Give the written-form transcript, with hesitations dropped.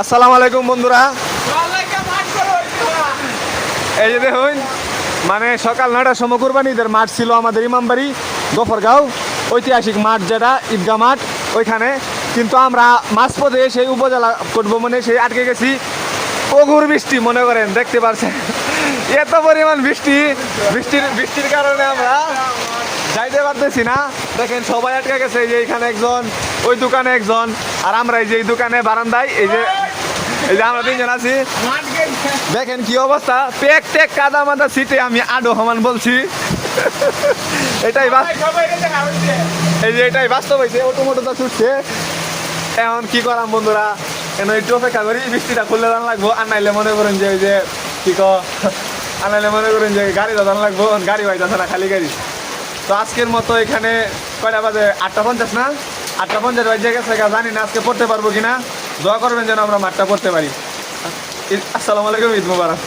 আসসালামু আলাইকুম বন্ধুরা। এই যে দেখুন, মানে সকাল 9টার সময় কুরবানি ঈদের মাঠ ছিল আমাদের ইমামবাড়ি গফরগাঁও, ঐতিহাসিক মাঠ যেটা ঈদগাহ মাঠ ওইখানে। কিন্তু আমরা মাঝপথে সেই উপজেলা কোর্ট ভবনে সেই আটকে গেছি। প্রচুর বৃষ্টি, মনে করেন দেখতে পাচ্ছেন এত পরিমাণ বৃষ্টির কারণে আমরা যাইতে পারতেছি না। দেখেন সবাই আটকে গেছে, এই যে এইখানে একজন, ওই দোকানে একজন, আর আমরা এই যে এই দোকানে বারান্দায় এই যে আমরা তিনজন আছি। দেখেন কি অবস্থা, পেক টেক কাদা মাদা সিটে আমি আডো হমান বলছি। এটাই এই যে এটাই বাস্তব হয়েছে, অটোমোটোটা ছুটছে। এখন কি করাম বন্ধুরা, কেন একটু অপেক্ষা করি, বৃষ্টিটা খুললে দান লাগবো। আর নাইলে মনে করেন যে ওই যে কি আর নাইলে মনে করেন যে গাড়ি দান লাগবো, গাড়ি পাইতেছে না, খালি গাড়ি। তো আজকের মতো এখানে কয়টা বাজে, 8:50 না, 8:50 বাজে গেছে। জানি না আজকে পড়তে পারবো কিনা, দোয়া করবেন যেন আমরা মাঠটা পড়তে পারি। আসসালামু আলাইকুম, ঈদ মুবারক।